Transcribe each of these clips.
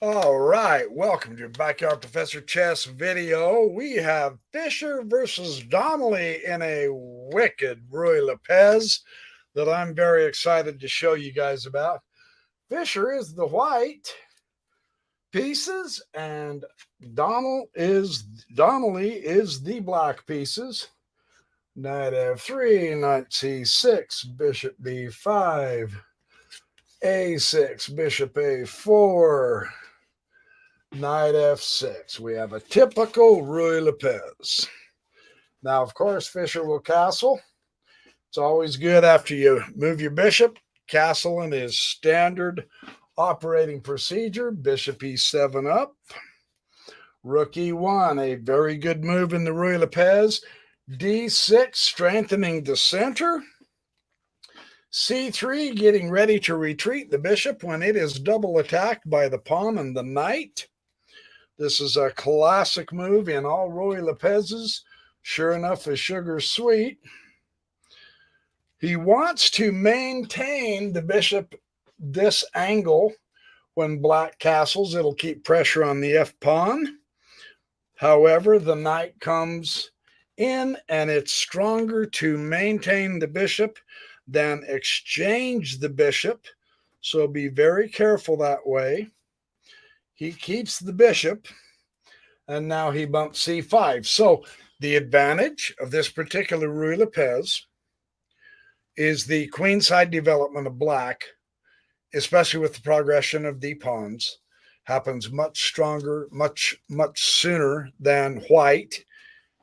All right, welcome to Backyard Professor Chess video. We have Fischer versus Donnelly in a wicked Ruy Lopez that I'm very excited to show you guys about. Fischer is the white pieces and Donnelly is the black pieces. Knight f3, knight c6, bishop b5, a6, bishop a4, knight f6. We have a typical Ruy Lopez. Now, of course, Fischer will castle. It's always good after you move your bishop. Castling is standard operating procedure. Bishop e7 up. Rook e1, a very good move in the Ruy Lopez. d6, strengthening the center. c3, getting ready to retreat the bishop when it is double attacked by the pawn and the knight. This is a classic move in all Ruy Lopez's. Sure enough, the sugar's sweet. He wants to maintain the bishop this angle. When black castles, it'll keep pressure on the f-pawn. However, the knight comes in, and it's stronger to maintain the bishop than exchange the bishop. So be very careful that way. He keeps the bishop, and now he bumps c5. So the advantage of this particular Ruy Lopez is the queenside development of black, especially with the progression of the pawns, happens much stronger, much sooner than white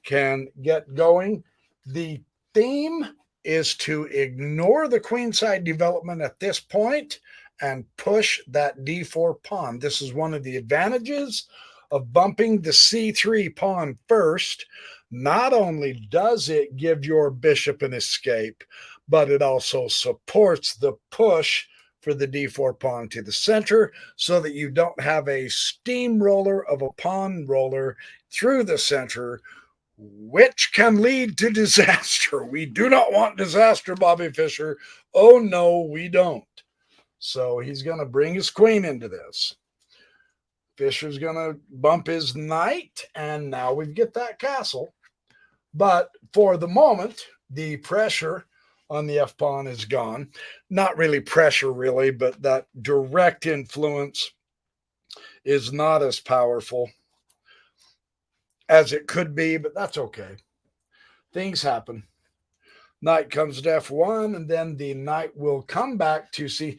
can get going. The theme is to ignore the queenside development at this point and push that d4 pawn. This is one of the advantages of bumping the c3 pawn first. Not only does it give your bishop an escape, but it also supports the push for the d4 pawn to the center so that you don't have a steamroller of a pawn roller through the center, which can lead to disaster. We do not want disaster, Bobby Fischer. Oh, no, we don't. So he's going to bring his queen into this. Fischer's going to bump his knight, and now we get that castle. But for the moment, the pressure on the f-pawn is gone. Not really pressure, really, but that direct influence is not as powerful as it could be, but that's okay. Things happen. Knight comes to f1, and then the knight will come back to see.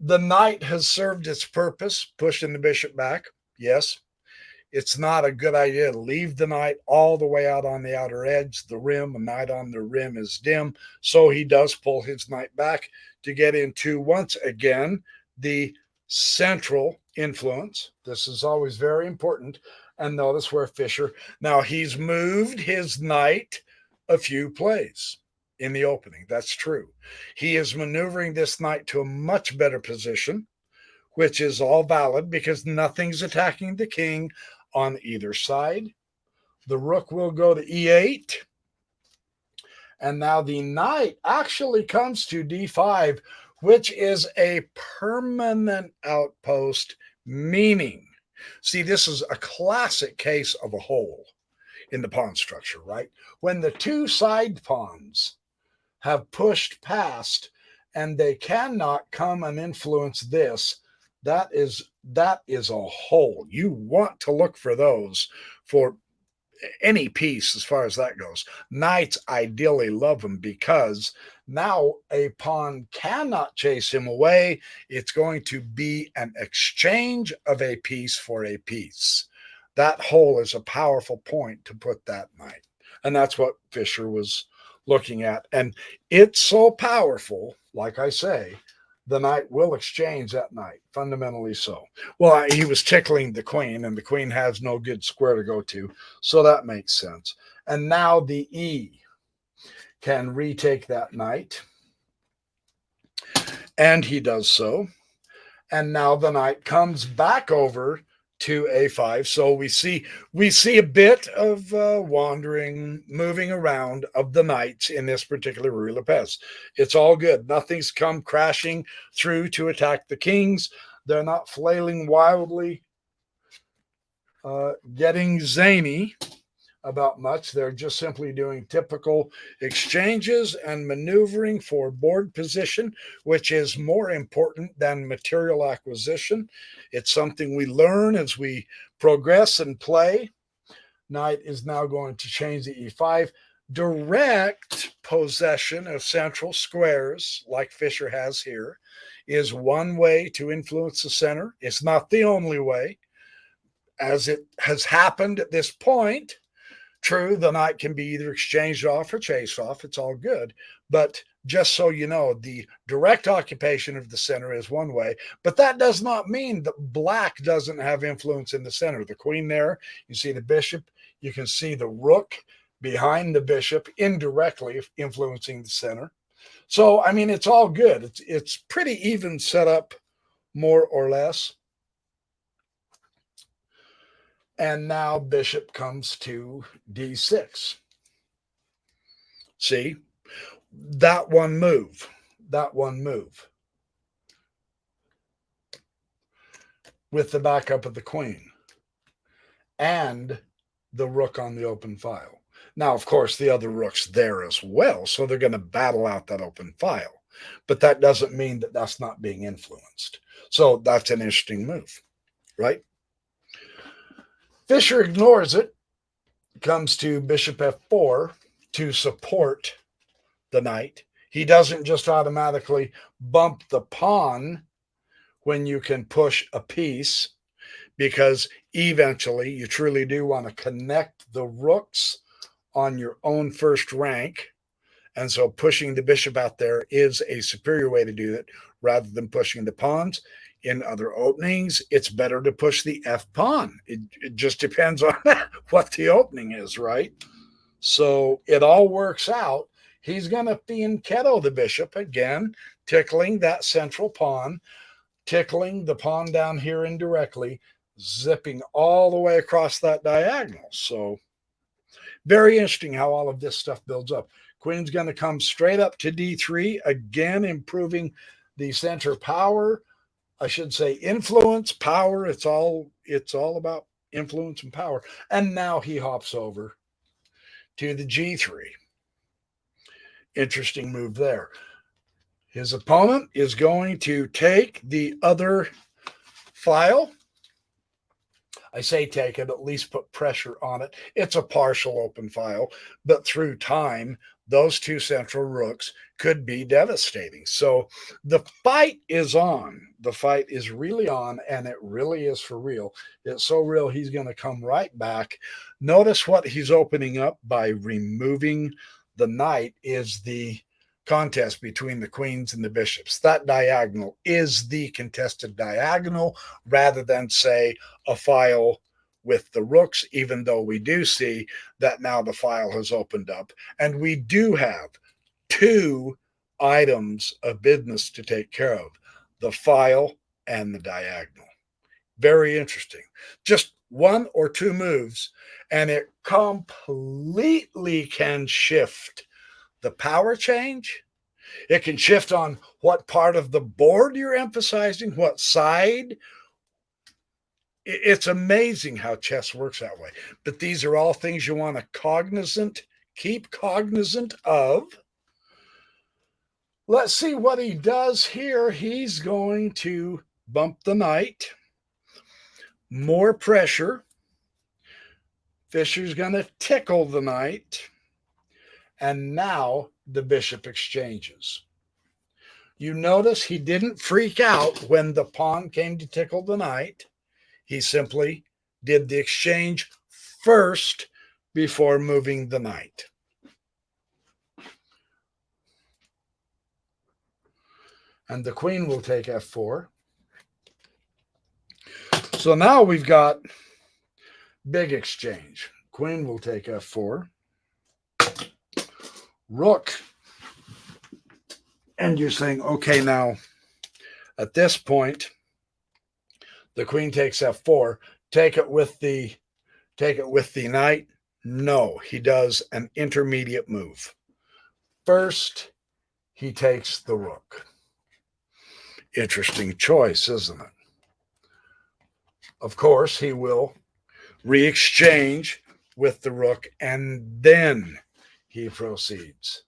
The knight has served its purpose, pushing the bishop back. Yes, it's not a good idea to leave the knight all the way out on the outer edge. The rim, a knight on the rim is dim. So he does pull his knight back to get into, once again, the central influence. This is always very important. And notice where Fischer, now he's moved his knight a few plays in the opening. That's true. He is maneuvering this knight to a much better position, which is all valid because nothing's attacking the king on either side. The rook will go to e8. And now the knight actually comes to d5, which is a permanent outpost, meaning, see, this is a classic case of a hole in the pawn structure, right? When the two side pawns have pushed past and they cannot come and influence this, that is a hole. You want to look for those for any piece as far as that goes. Knights ideally love them because now a pawn cannot chase him away. It's going to be an exchange of a piece for a piece. That hole is a powerful point to put that knight. And that's what Fischer was looking at. And it's so powerful, like I say, the knight will exchange that knight, fundamentally so. Well, he was tickling the queen, and the queen has no good square to go to, so that makes sense. And now the E can retake that knight, and he does so. And now the knight comes back over to a5. So we see a bit of wandering, moving around of the knights in this particular Ruy Lopez. It's all good. Nothing's come crashing through to attack the kings. They're not flailing wildly getting zany about much. They're just simply doing typical exchanges and maneuvering for board position, which is more important than material acquisition. It's something we learn as we progress and play. Knight is now going to change the e5. Direct possession of central squares, like Fischer has here, is one way to influence the center. It's not the only way. As it has happened at this point, true, the knight can be either exchanged off or chased off. It's all good. But just so you know, the direct occupation of the center is one way, but that does not mean that black doesn't have influence in the center. The queen there, you see the bishop, you can see the rook behind the bishop indirectly influencing the center. So, I mean, it's all good. It's pretty even set up, more or less. And now bishop comes to d6. See, that one move, with the backup of the queen and the rook on the open file. Now, of course, the other rook's there as well, so they're going to battle out that open file. But that doesn't mean that that's not being influenced. So that's an interesting move, right? Fischer ignores it, comes to bishop f4 to support the knight. He doesn't just automatically bump the pawn when you can push a piece, because eventually you truly do want to connect the rooks on your own first rank. And so pushing the bishop out there is a superior way to do it rather than pushing the pawns. In other openings, it's better to push the F pawn. It just depends on what the opening is, right? So it all works out. He's going to fianchetto the bishop again, tickling that central pawn, tickling the pawn down here indirectly, zipping all the way across that diagonal. So very interesting how all of this stuff builds up. Queen's going to come straight up to d3, again improving the center power. I should say influence, power. It's all about influence and power. And now he hops over to the g3. Interesting move there. His opponent is going to take the other file. I say take it, at least put pressure on it. It's a partial open file, but through time, those two central rooks could be devastating. So the fight is on. The fight is really on, and it really is for real. It's so real, he's going to come right back. Notice what he's opening up by removing the knight is the contest between the queens and the bishops. That diagonal is the contested diagonal rather than, say, a file with the rooks, even though we do see that now the file has opened up and we do have two items of business to take care of, the file and the diagonal. Very interesting. Just one or two moves and it completely can shift the power change. It can shift on what part of the board you're emphasizing, what side. It's amazing how chess works that way. But these are all things you want to keep cognizant of. Let's see what he does here. He's going to bump the knight. More pressure. Fischer's going to tickle the knight. And now the bishop exchanges. You notice he didn't freak out when the pawn came to tickle the knight. He simply did the exchange first before moving the knight. And the queen will take f4. So now we've got big exchange. Queen will take f4. Rook. And you're saying, okay, now at this point, the queen takes f4. Take it with the knight. No, he does an intermediate move. First, he takes the rook. Interesting choice, isn't it? Of course, he will re-exchange with the rook, and then he proceeds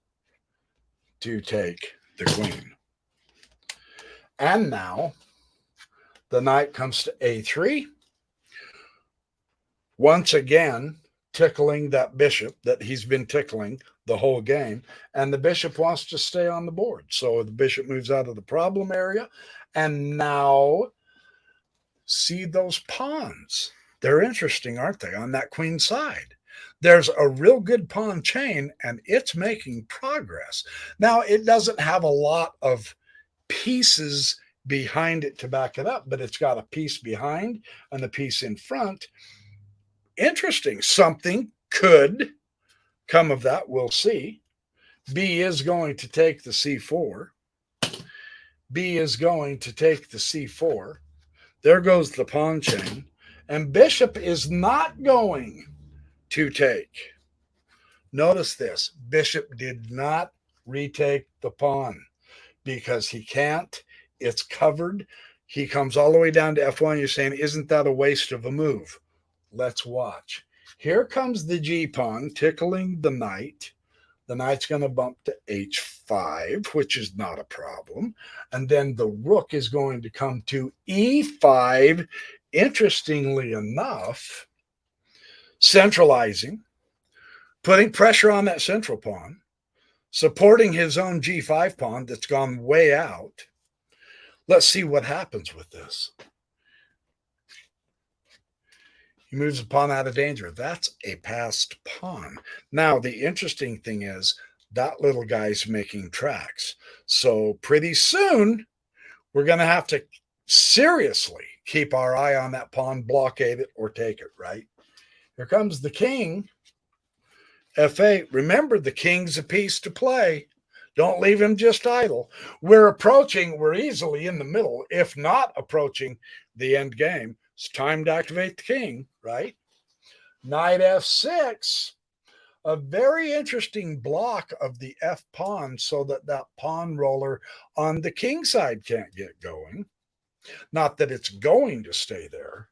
to take the queen. And now the knight comes to a3, once again tickling that bishop that he's been tickling the whole game, and the bishop wants to stay on the board. So the bishop moves out of the problem area, and now see those pawns. They're interesting, aren't they, on that queen side? There's a real good pawn chain, and it's making progress. Now, it doesn't have a lot of pieces behind it to back it up, but it's got a piece behind and the piece in front. Interesting. Something could come of that. We'll see. B is going to take the c4. B is going to take the c4. There goes the pawn chain. And bishop is not going to take. Notice this. Bishop did not retake the pawn because he can't. It's covered. He comes all the way down to f1. You're saying, isn't that a waste of a move? Let's watch. Here comes the G pawn tickling the knight. The knight's going to bump to h5, which is not a problem. And then the rook is going to come to e5. Interestingly enough, centralizing, putting pressure on that central pawn, supporting his own g5 pawn that's gone way out. Let's see what happens with this. He moves the pawn out of danger. That's a passed pawn. Now, the interesting thing is that little guy's making tracks. So pretty soon, we're going to have to seriously keep our eye on that pawn, blockade it, or take it, right? Here comes the king. f8. Remember, the king's a piece to play. Don't leave him just idle. We're easily in the middle, if not approaching the end game. It's time to activate the king, right? Knight f6, a very interesting block of the f pawn so that that pawn roller on the king side can't get going. Not that it's going to stay there.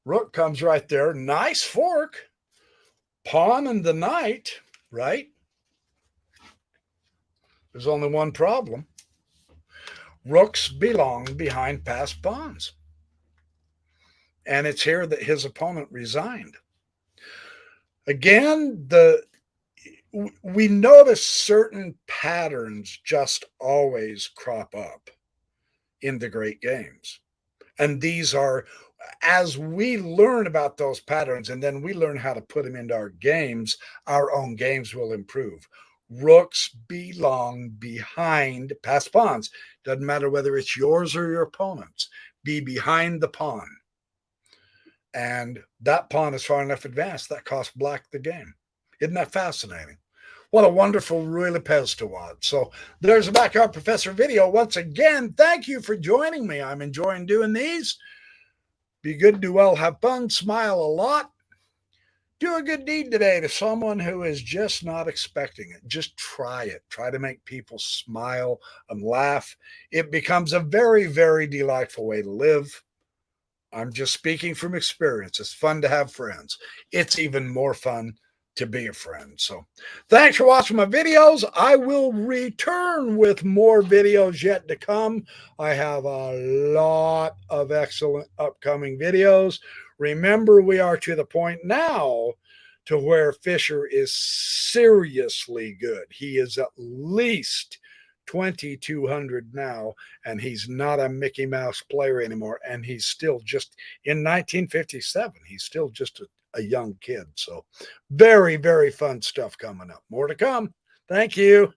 Rook comes right there. Nice fork. Pawn and the knight, right? There's only one problem. Rooks belong behind passed pawns. And it's here that his opponent resigned. Again, we notice certain patterns just always crop up in the great games. And these are, as we learn about those patterns and then we learn how to put them into our own games will improve. Rooks belong behind passed pawns. Doesn't matter whether it's yours or your opponent's. Be behind the pawn. And that pawn is far enough advanced that costs black the game. Isn't that fascinating? What a wonderful Ruy Lopez to watch. So there's a Backyard Professor video. Once again, thank you for joining me. I'm enjoying doing these. Be good, do well, have fun, smile a lot. Do a good deed today to someone who is just not expecting it. Just try it. Try to make people smile and laugh. It becomes a very, very delightful way to live. I'm just speaking from experience. It's fun to have friends. It's even more fun to be a friend. So thanks for watching my videos. I will return with more videos yet to come. I have a lot of excellent upcoming videos. Remember, we are to the point now to where Fischer is seriously good. He is at least 2,200 now, and he's not a Mickey Mouse player anymore. And he's still just in 1957. He's still just a young kid. So very, very fun stuff coming up. More to come. Thank you.